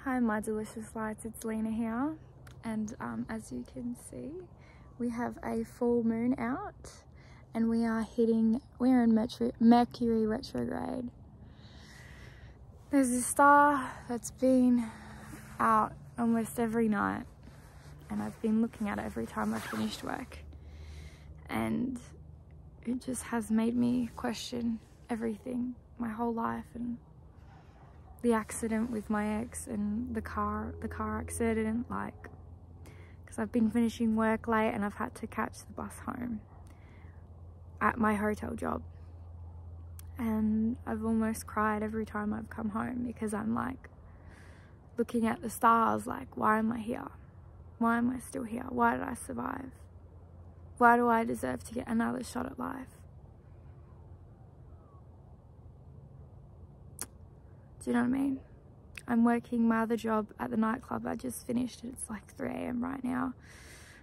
Hi my delicious lights, it's Lena here, and as you can see we have a full moon out and we're in Mercury retrograde. There's a star that's been out almost every night and I've been looking at it every time I finished work, and it just has made me question everything, my whole life, and the accident with my ex and the car accident, like, because I've been finishing work late and I've had to catch the bus home at my hotel job, and I've almost cried every time I've come home because I'm like looking at the stars like, why am I here? Why am I still here? Why did I survive? Why do I deserve to get another shot at life? Do you know what I mean? I'm working my other job at the nightclub. I just finished it. It's like 3 AM right now.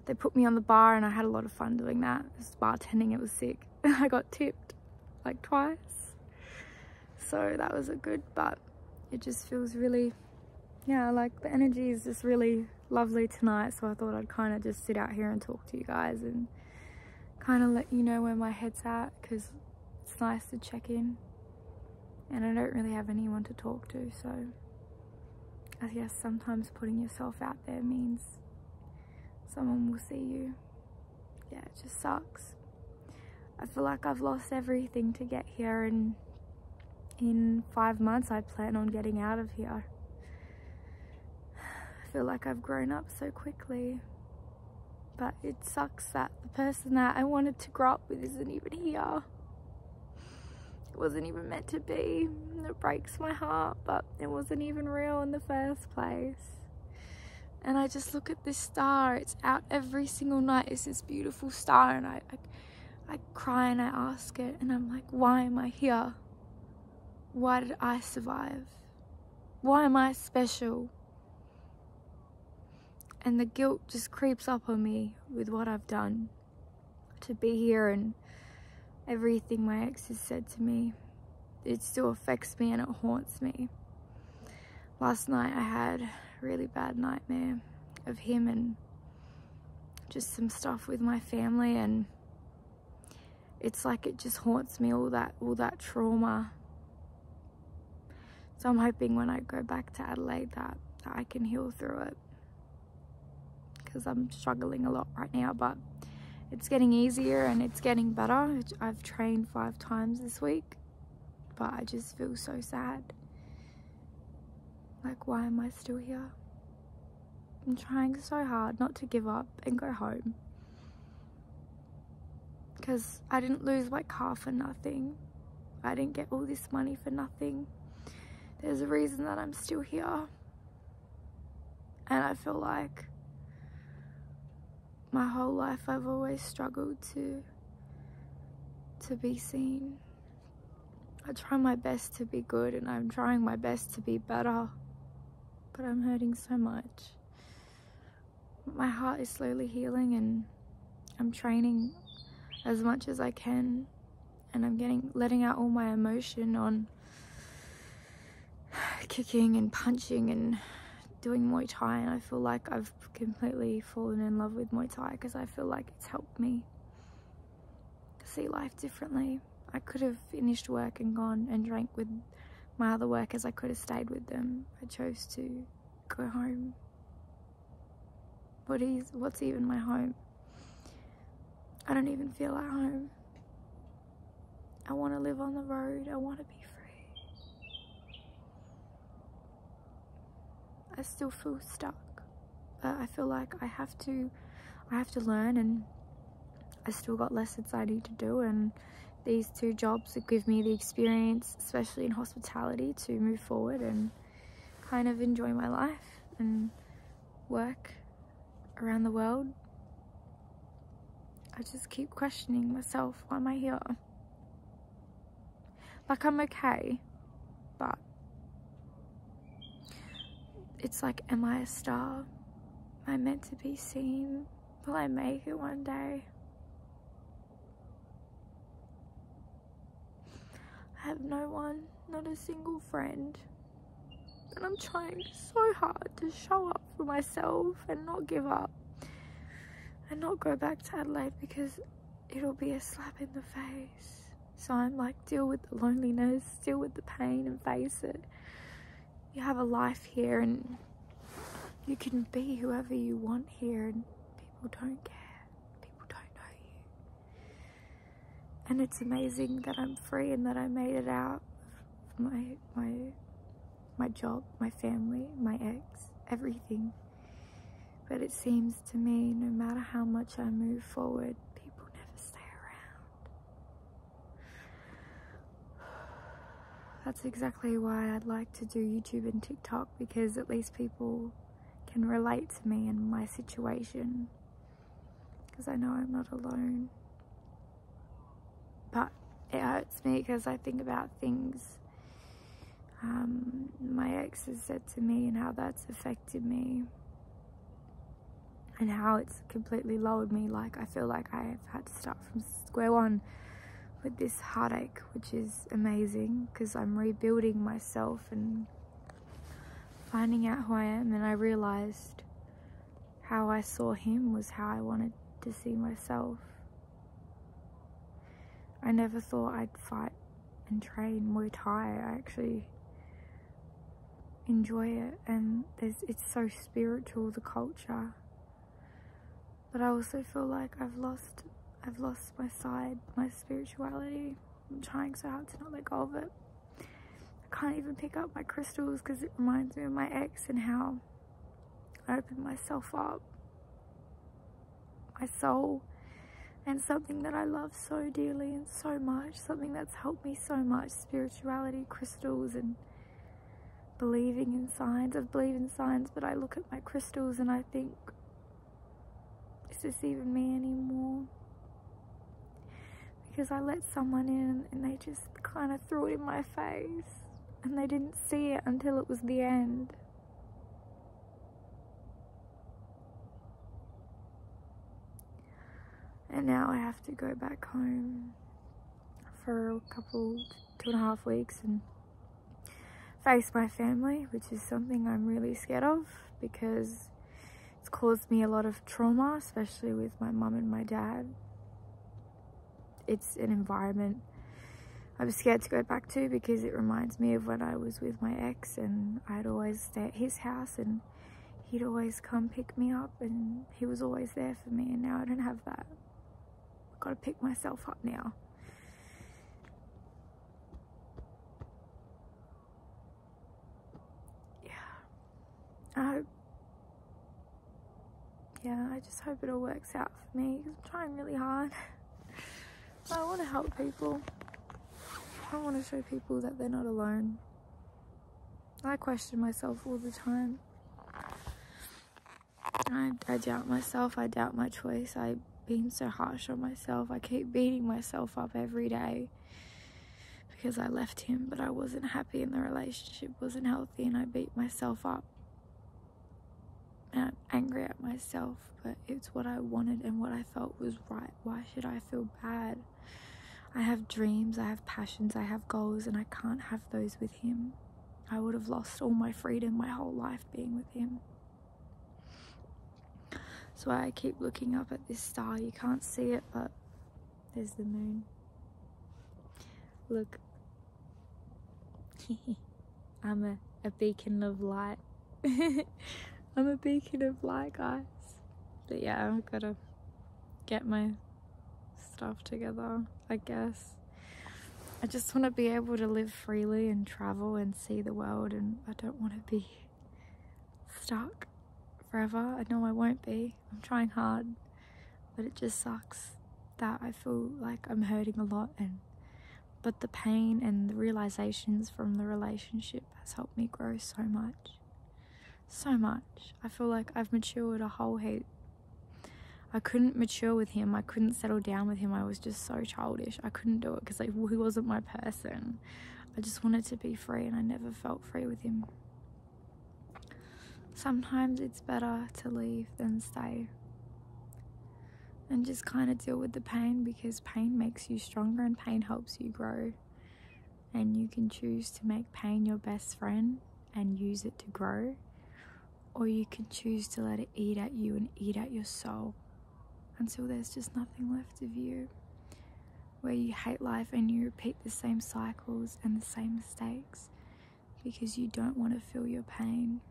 They put me on the bar and I had a lot of fun doing that. Just bartending, it was sick. I got tipped like twice. So that was good, but it just feels really, yeah, like the energy is just really lovely tonight. So I thought I'd kind of just sit out here and talk to you guys and kind of let you know where my head's at, because it's nice to check in. And I don't really have anyone to talk to, so I guess sometimes putting yourself out there means someone will see you. Yeah, it just sucks. I feel like I've lost everything to get here, and in 5 months I plan on getting out of here. I feel like I've grown up so quickly, but it sucks that the person that I wanted to grow up with isn't even here. It wasn't even meant to be. It breaks my heart, but it wasn't even real in the first place. And I just look at this star. It's out every single night. It's this beautiful star, and I cry and I ask it, and I'm like, why am I here? Why did I survive? Why am I special? And the guilt just creeps up on me with what I've done to be here, and everything my ex has said to me. It still affects me and it haunts me. Last night I had a really bad nightmare of him and just some stuff with my family, and it's like it just haunts me, all that trauma. So I'm hoping when I go back to Adelaide that I can heal through it, because I'm struggling a lot right now, but it's getting easier and it's getting better. I've trained 5 times this week, but I just feel so sad. Like, why am I still here? I'm trying so hard not to give up and go home, because I didn't lose my car for nothing. I didn't get all this money for nothing. There's a reason that I'm still here, and I feel like my whole life I've always struggled to be seen. I try my best to be good and I'm trying my best to be better, but I'm hurting so much. My heart is slowly healing and I'm training as much as I can, and I'm letting out all my emotion on kicking and punching and doing Muay Thai, and I feel like I've completely fallen in love with Muay Thai because I feel like it's helped me see life differently. I could have finished work and gone and drank with my other workers. I could have stayed with them. I chose to go home. What's even my home? I don't even feel at home. I want to live on the road. I want to be free. I still feel stuck, but I feel like I have to learn, and I still got lessons I need to do, and these 2 jobs that give me the experience, especially in hospitality, to move forward and kind of enjoy my life and work around the world. I just keep questioning myself, why am I here? Like, I'm okay, but it's like, am I a star? Am I meant to be seen? Will I make it one day? I have no one, not a single friend. And I'm trying so hard to show up for myself and not give up and not go back to Adelaide because it'll be a slap in the face. So I'm like, deal with the loneliness, deal with the pain and face it. You have a life here and you can be whoever you want here, and people don't care. People don't know you. And it's amazing that I'm free and that I made it out of my job, my family, my ex, everything. But it seems to me, no matter how much I move forward, people never stay around. That's exactly why I'd like to do YouTube and TikTok, because at least people can relate to me and my situation, because I know I'm not alone. But it hurts me because I think about things my ex has said to me and how that's affected me and how it's completely lowered me. Like, I feel like I've had to start from square one with this heartache, which is amazing because I'm rebuilding myself and finding out who I am. And I realized how I saw him was how I wanted to see myself. I never thought I'd fight and train Muay Thai. I actually enjoy it, and it's so spiritual, the culture. But I also feel like I've lost my side, my spirituality. I'm trying so hard to not let go of it. I can't even pick up my crystals because it reminds me of my ex and how I opened myself up, my soul, and something that I love so dearly and so much, something that's helped me so much, spirituality, crystals, and believing in signs. I believe in signs, but I look at my crystals and I think, is this even me anymore? Because I let someone in and they just kind of threw it in my face and they didn't see it until it was the end. And now I have to go back home for a couple, 2.5 weeks and face my family, which is something I'm really scared of because it's caused me a lot of trauma, especially with my mum and my dad. It's an environment I'm scared to go back to because it reminds me of when I was with my ex and I'd always stay at his house and he'd always come pick me up and he was always there for me, and now I don't have that. I've got to pick myself up now. I just hope it all works out for me because I'm trying really hard. I want to help people. I want to show people that they're not alone. I question myself all the time. I doubt myself. I doubt my choice. I've been so harsh on myself. I keep beating myself up every day because I left him, but I wasn't happy and the relationship wasn't healthy, and I beat myself up. And I'm angry at myself, but it's what I wanted and what I felt was right. Why should I feel bad? I have dreams, I have passions, I have goals, and I can't have those with him. I would have lost all my freedom, my whole life being with him. So I keep looking up at this star. You can't see it, but there's the moon. Look. I'm a beacon of light. I'm a beacon of light, guys. But yeah, I've got to get my stuff together, I guess. I just want to be able to live freely and travel and see the world, and I don't want to be stuck forever. I know I won't be. I'm trying hard, but it just sucks that I feel like I'm hurting a lot, but the pain and the realizations from the relationship has helped me grow so much. So much. I feel like I've matured a whole heap. I couldn't mature with him. I couldn't settle down with him. I was just so childish. I couldn't do it because he wasn't my person. I just wanted to be free, and I never felt free with him. Sometimes it's better to leave than stay and just kind of deal with the pain, because pain makes you stronger and pain helps you grow, and you can choose to make pain your best friend and use it to grow, or you can choose to let it eat at you and eat at your soul until there's just nothing left of you, where you hate life and you repeat the same cycles and the same mistakes because you don't want to feel your pain.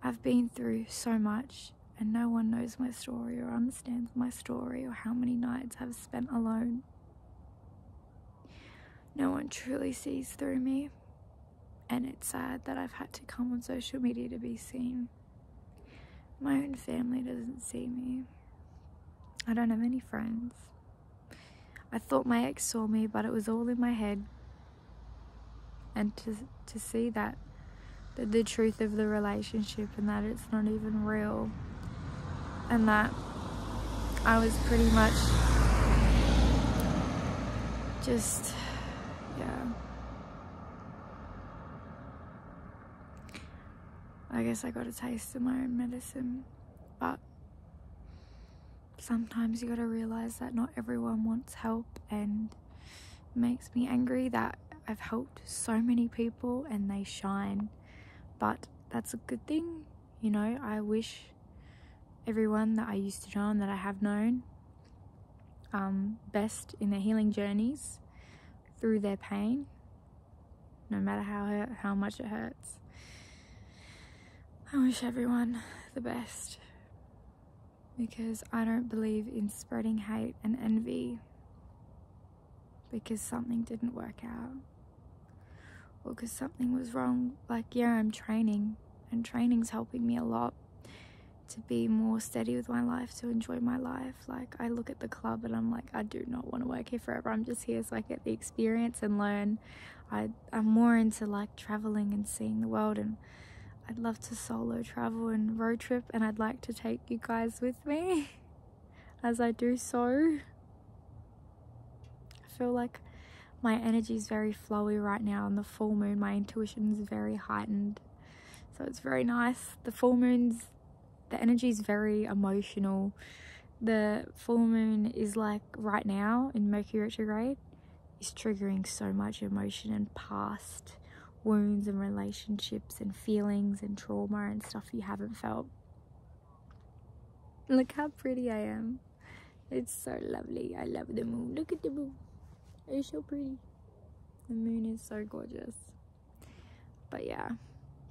I've been through so much, and no one knows my story or understands my story or how many nights I've spent alone. No one truly sees through me, and it's sad that I've had to come on social media to be seen. My own family doesn't see me. I don't have any friends. I thought my ex saw me, but it was all in my head. And to see that the truth of the relationship, and that it's not even real, and that I was pretty much just, yeah, I guess I got a taste of my own medicine. But sometimes you gotta realize that not everyone wants help, and it makes me angry that I've helped so many people and they shine. But that's a good thing, you know. I wish everyone that I used to know and that I have known best in their healing journeys through their pain, no matter how much it hurts. I wish everyone the best, because I don't believe in spreading hate and envy because something didn't work out, or because something was wrong. Like, yeah, I'm training, and training's helping me a lot to be more steady with my life, to enjoy my life. Like, I look at the club and I'm like, I do not want to work here forever. I'm just here so I get the experience and learn. I'm more into like traveling and seeing the world, and I'd love to solo travel and road trip, and I'd like to take you guys with me as I do so. I feel like my energy is very flowy right now. On the full moon, my intuition is very heightened, so it's very nice. The full moon's, the energy is very emotional. The full moon is like right now in Mercury retrograde is triggering so much emotion and past wounds and relationships and feelings and trauma and stuff you haven't felt. Look how pretty I am. It's so lovely. I love the moon. Look at the moon. It's so pretty. The moon is so gorgeous. But yeah,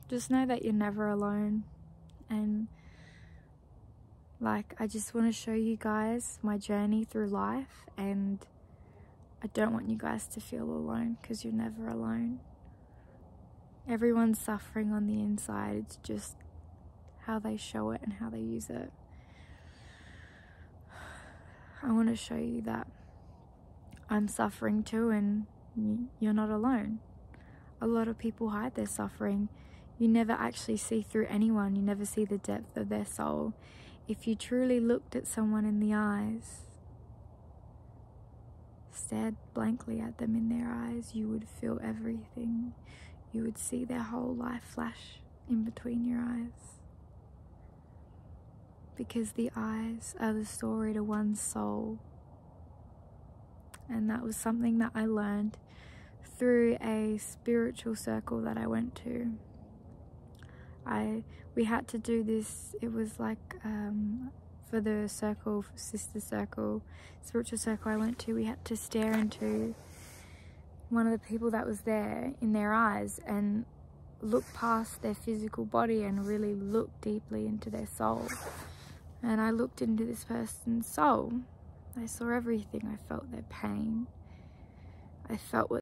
just know that you're never alone. And like, I just want to show you guys my journey through life, and I don't want you guys to feel alone, because you're never alone. Everyone's suffering on the inside. It's just how they show it and how they use it. I want to show you that I'm suffering too, and you're not alone. A lot of people hide their suffering. You never actually see through anyone. You never see the depth of their soul. If you truly looked at someone in the eyes, stared blankly at them in their eyes, you would feel everything. You would see their whole life flash in between your eyes. Because the eyes are the story to one's soul. And that was something that I learned through a spiritual circle that I went to. We had to do this. It was like for the circle, sister circle, spiritual circle I went to, we had to stare into one of the people that was there in their eyes and look past their physical body and really look deeply into their soul. And I looked into this person's soul. I saw everything. I felt their pain. I felt what